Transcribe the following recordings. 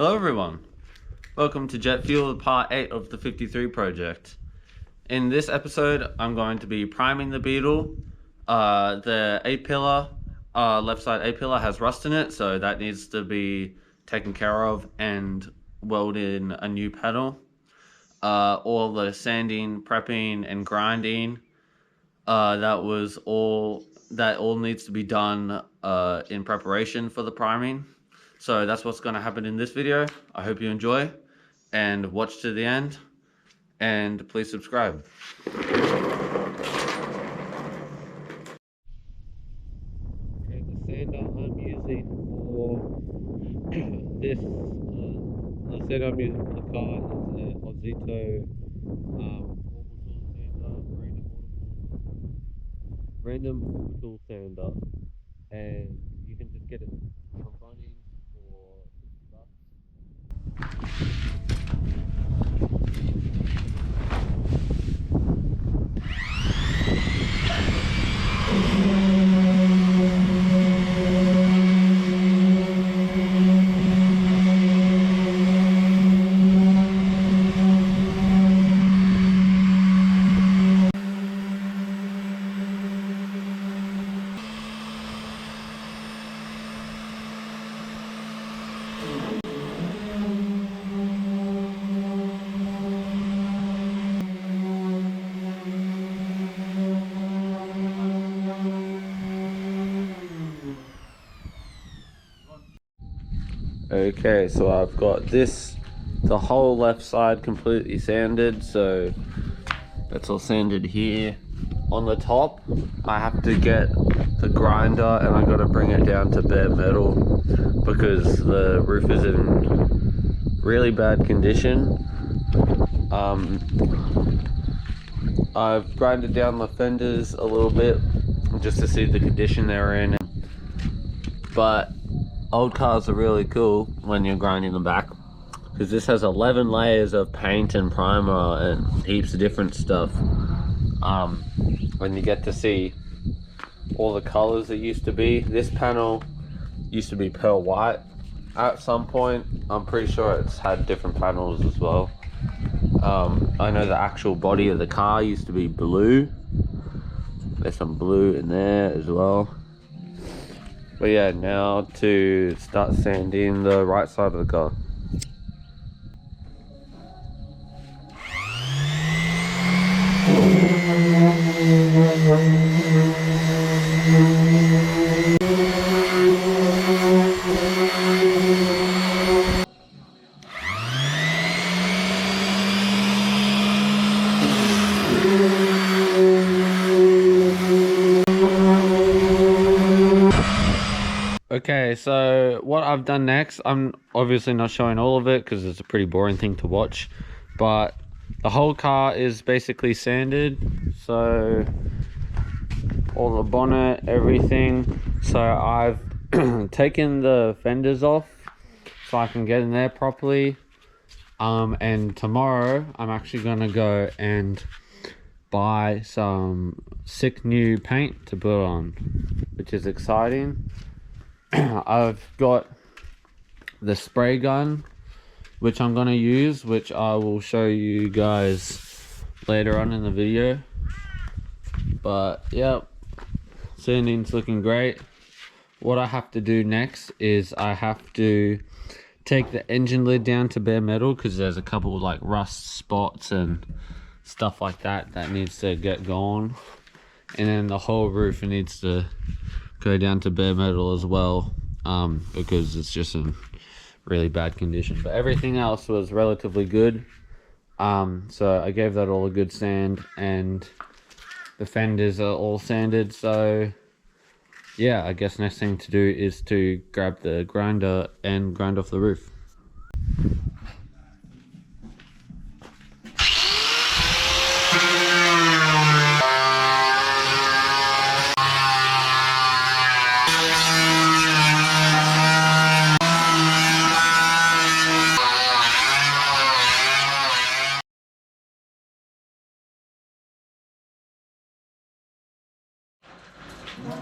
Hello everyone, welcome to Jet Fuel part 8 of the 53 project. In this episode I'm going to be priming the Beetle. The A-pillar, left side A-pillar has rust in it, so that needs to be taken care of and welded in a new panel. All the sanding, prepping and grinding, that all needs to be done in preparation for the priming. So that's what's going to happen in this video. I hope you enjoy and watch to the end, and please subscribe. Okay, the sander I'm using for this, the sander I'm using for the car is a Ozzito orbital sander, random orbital sander, and you can just get it from Bunnings for $50. Okay, so I've got the whole left side completely sanded, so that's all sanded here. On the top, I have to get the grinder and I gotta bring it down to bare metal because the roof is in really bad condition. I've grinded down the fenders a little bit just to see the condition they're in, but old cars are really cool when you're grinding them back, because this has 11 layers of paint and primer and heaps of different stuff. When you get to see all the colors it used to be. This panel used to be pearl white at some point. I'm pretty sure it's had different panels as well. I know the actual body of the car used to be blue. There's some blue in there as well. But yeah, now to start sanding the right side of the car. Okay, so what I've done next, I'm obviously not showing all of it because it's a pretty boring thing to watch, but the whole car is basically sanded, so all the bonnet, everything. So I've taken the fenders off so I can get in there properly, and tomorrow I'm actually gonna go and buy some sick new paint to put on, which is exciting. I've got the spray gun which I'm gonna use, which I will show you guys later on in the video. But yeah, sanding's looking great. What I have to do next is I have to take the engine lid down to bare metal because there's a couple like rust spots and stuff like that needs to get going, and then the whole roof needs to go down to bare metal as well, because it's just in really bad condition. But everything else was relatively good, so I gave that all a good sand, and the fenders are all sanded. So yeah, I guess next thing to do is to grab the grinder and grind off the roof.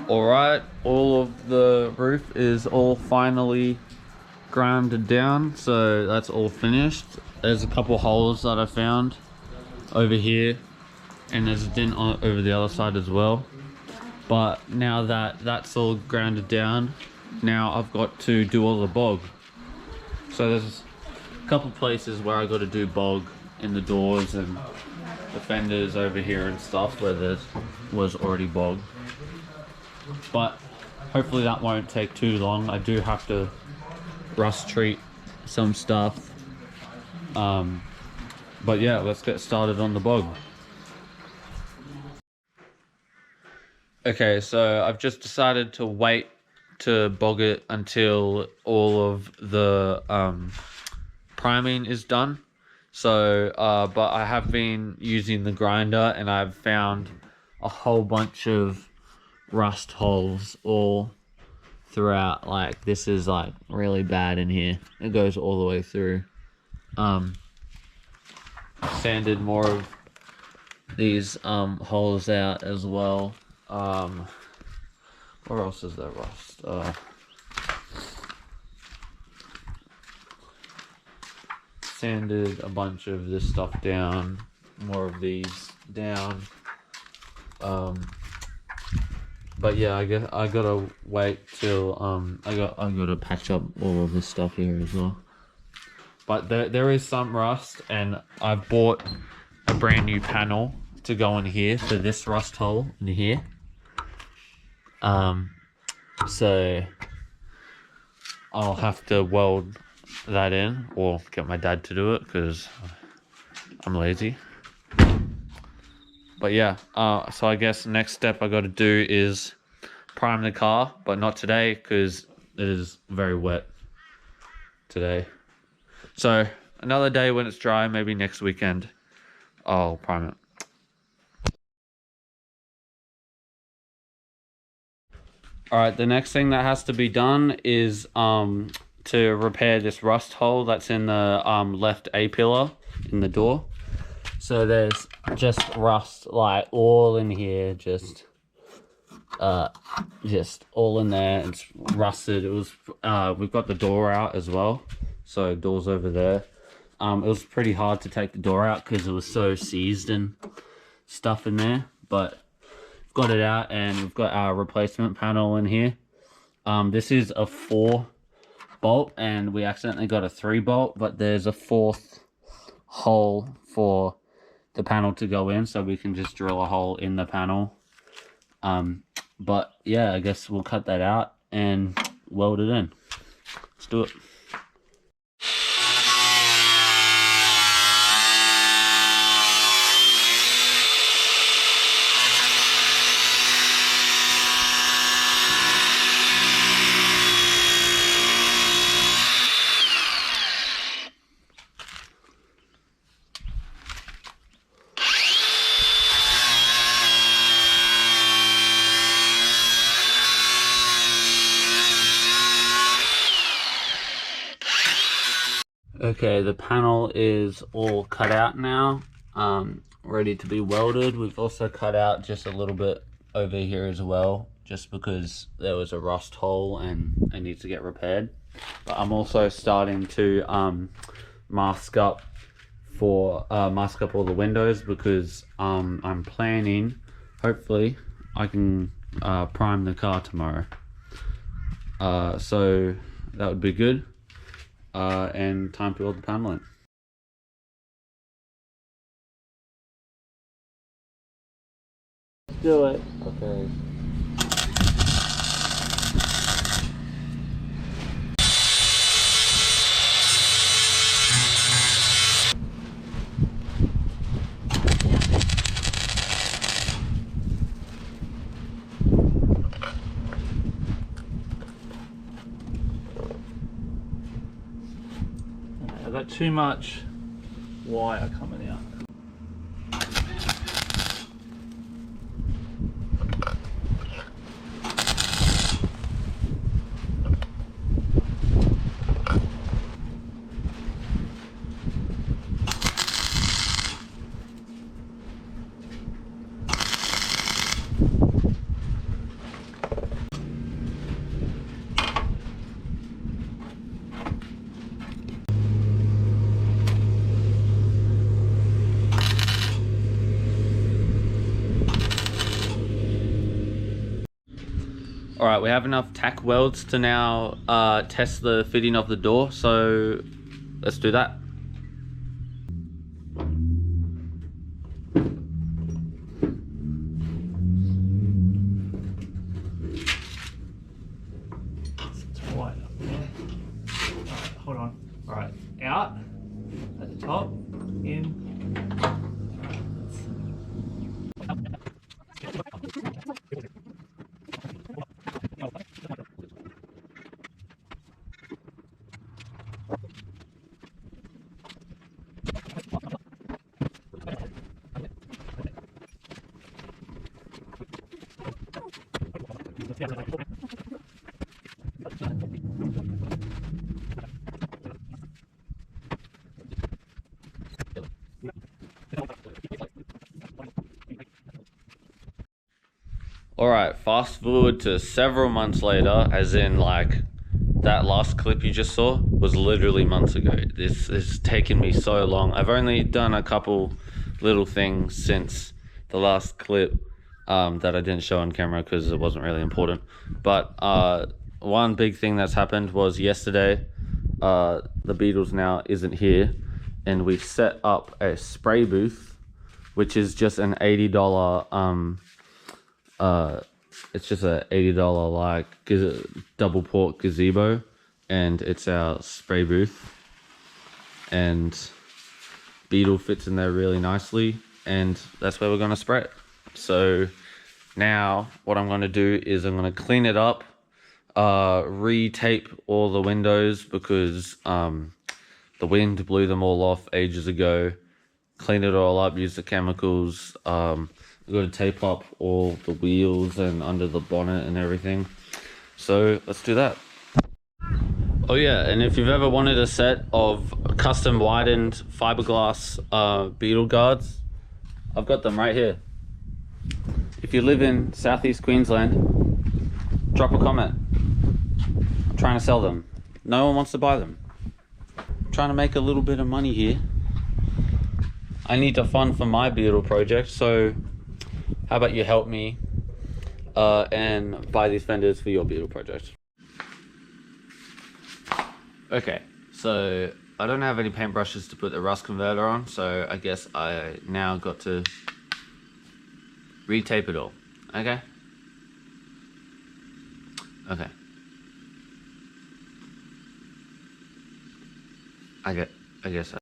Alright, all of the roof is all finally ground down, so that's all finished. There's a couple holes that I found over here, and there's a dent over the other side as well. But now that that's all grounded down, now I've got to do all the bog. So there's a couple places where I got to do bog in the doors and the fenders over here and stuff where there was already bog. But hopefully that won't take too long. I do have to rust treat some stuff. But yeah, let's get started on the bog. Okay, so I've just decided to wait to bog it until all of the priming is done. So, but I have been using the grinder and I've found a whole bunch of rust holes all throughout. Like, this is like really bad in here. It goes all the way through. Sanded more of these holes out as well. Where else is there rust? Sanded a bunch of this stuff down, more of these down. But yeah, I guess I gotta wait till I gotta patch up all of this stuff here as well. But there is some rust, and I've bought a brand new panel to go in here for this rust hole in here. So I'll have to weld that in, or get my dad to do it because I'm lazy. But yeah, so I guess the next step I got to do is prime the car, but not today because it is very wet today. So another day when it's dry, maybe next weekend, I'll prime it. Alright, the next thing that has to be done is to repair this rust hole that's in the left A-pillar in the door. So there's just rust like all in here, just all in there. It's rusted. It was we've got the door out as well, so door's over there. It was pretty hard to take the door out because it was so seized and stuff in there, but got it out, and we've got our replacement panel in here. This is a 4 bolt, and we accidentally got a 3 bolt, but there's a 4th hole for the panel to go in, so we can just drill a hole in the panel. But yeah, I guess we'll cut that out and weld it in. Let's do it. Okay, the panel is all cut out now, ready to be welded. We've also cut out just a little bit over here as well, just because there was a rust hole and it needs to get repaired. But I'm also starting to mask up all the windows, because I'm planning, hopefully I can prime the car tomorrow. So that would be good. And time to weld the panel in. Let's do it. Okay. I've got too much wire coming out. All right, we have enough tack welds to now test the fitting of the door, so let's do that. It's right up there. Alright, hold on. Alright, out at the top, in. All right, fast forward to several months later, as in like that last clip you just saw was literally months ago. This has taken me so long. I've only done a couple little things since the last clip that I didn't show on camera because it wasn't really important. But one big thing that's happened was yesterday, the Beetles now isn't here, and we set up a spray booth, which is just an $80 it's just a $80 like double port gazebo, and it's our spray booth, and Beetle fits in there really nicely, and that's where we're going to spray it. So now what I'm going to do is I'm going to clean it up, re-tape all the windows because the wind blew them all off ages ago. Clean it all up, use the chemicals. We've got to tape up all the wheels and under the bonnet and everything. So let's do that. Oh yeah, and if you've ever wanted a set of custom widened fiberglass Beetle guards, I've got them right here. If you live in Southeast Queensland, drop a comment. I'm trying to sell them. No one wants to buy them. I'm trying to make a little bit of money here. I need to fund for my Beetle project, so how about you help me and buy these fenders for your Beetle project? Okay, so I don't have any paintbrushes to put the rust converter on, so I guess I now got to re-tape it all. Okay? Okay. I guess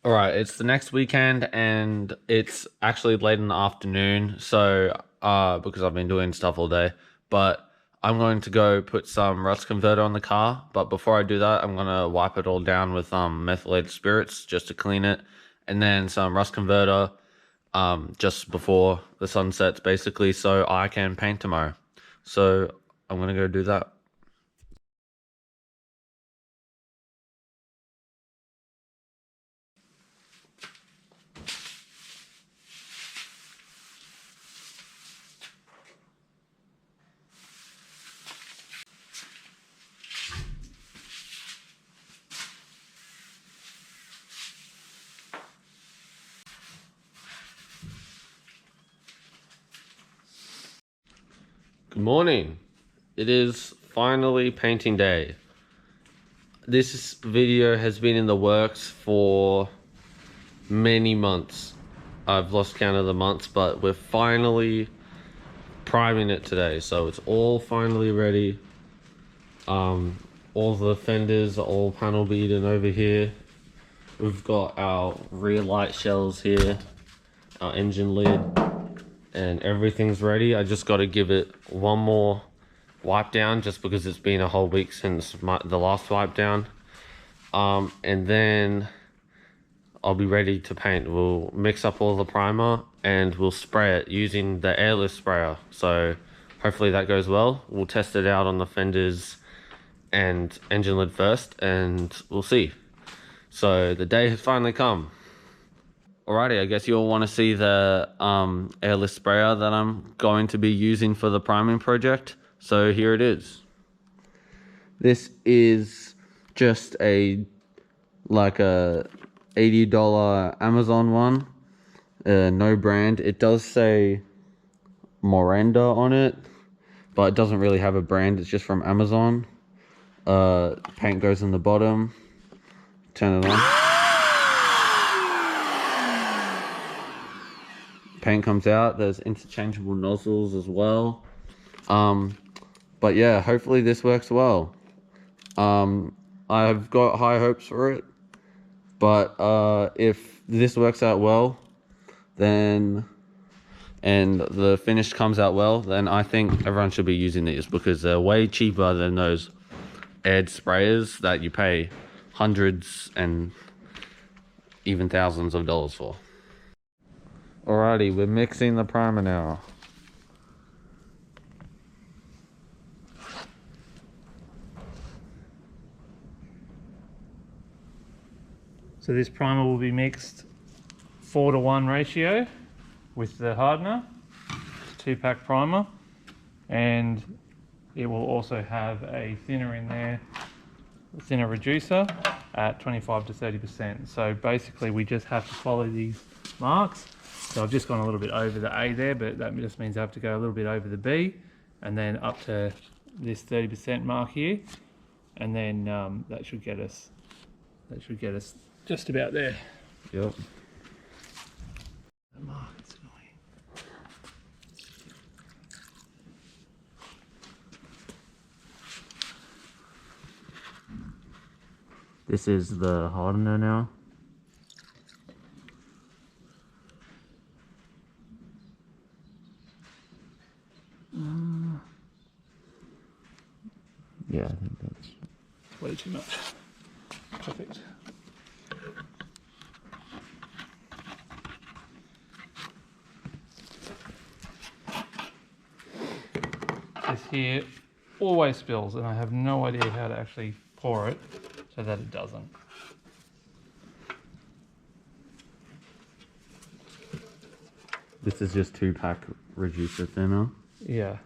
all right, it's the next weekend and it's actually late in the afternoon, so because I've been doing stuff all day, but I'm going to go put some rust converter on the car. But before I do that, I'm gonna wipe it all down with methylated spirits just to clean it, and then some rust converter just before the sun sets, basically, so I can paint tomorrow. So I'm gonna go do that. Good morning. It is finally painting day. This video has been in the works for many months. I've lost count of the months, but we're finally priming it today. So it's all finally ready. All the fenders are all panel beaten over here. We've got our rear light shells here, our engine lid, and everything's ready. I just got to give it one more wipe down just because it's been a whole week since the last wipe down, and then I'll be ready to paint. We'll mix up all the primer and we'll spray it using the airless sprayer, so hopefully that goes well. We'll test it out on the fenders and engine lid first and we'll see. So the day has finally come. Alrighty, I guess you'll want to see the airless sprayer that I'm going to be using for the priming project. So here it is. This is just a $80 Amazon one, no brand. It does say Miranda on it, but it doesn't really have a brand. It's just from Amazon. Paint goes in the bottom. Turn it on. Paint comes out. There's interchangeable nozzles as well. But yeah, hopefully this works well. I've got high hopes for it, but if this works out well, then and the finish comes out well, then I think everyone should be using these because they're way cheaper than those aired sprayers that you pay hundreds and even thousands of dollars for. Alrighty, we're mixing the primer now. So this primer will be mixed 4:1 ratio with the hardener, 2-pack primer, and it will also have a thinner in there, a thinner reducer at 25 to 30%. So basically we just have to follow these marks. So I've just gone a little bit over the A there, but that just means I have to go a little bit over the B and then up to this 30% mark here. And then that should get us just about there. Yep. That mark, it's annoying. This is the hardener now. Yeah, I think that's Way too much. Perfect. This here always spills, and I have no idea how to actually pour it so that it doesn't. This is just 2-pack reducer thinner. Yeah.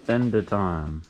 Fender time.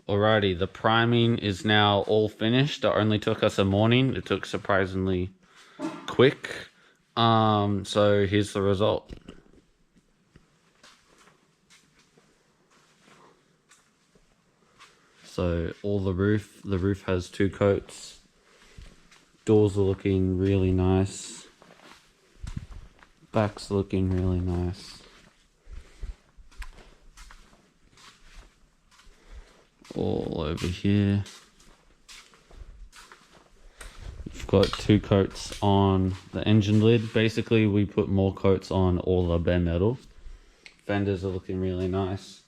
Alrighty, the priming is now all finished. It only took us a morning. It took surprisingly quick. So here's the result. So all the roof has 2 coats. Doors are looking really nice. Back's looking really nice. All over here. We've got 2 coats on the engine lid. Basically, we put more coats on all the bare metal. Fenders are looking really nice.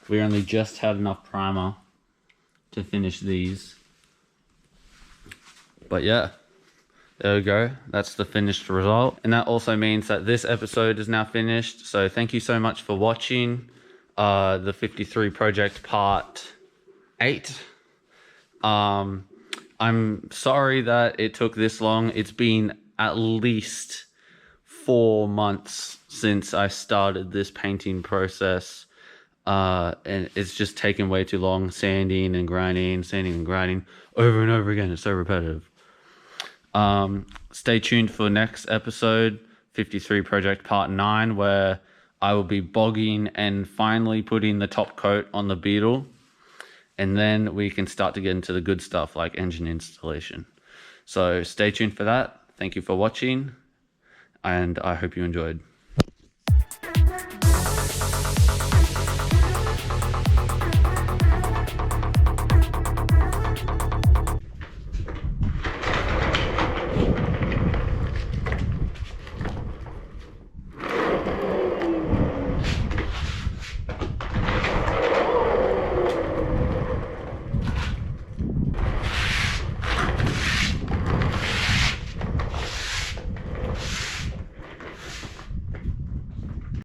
We only just had enough primer to finish these. But yeah, there we go. That's the finished result. And that also means that this episode is now finished. So thank you so much for watching the 53 project part 8. I'm sorry that it took this long. It's been at least 4 months since I started this painting process. And it's just taken way too long, sanding and grinding over and over again. It's so repetitive. Stay tuned for next episode, 53 project part 9, where I will be bogging and finally putting the top coat on the beetle. And then we can start to get into the good stuff like engine installation. So stay tuned for that. Thank you for watching, and I hope you enjoyed.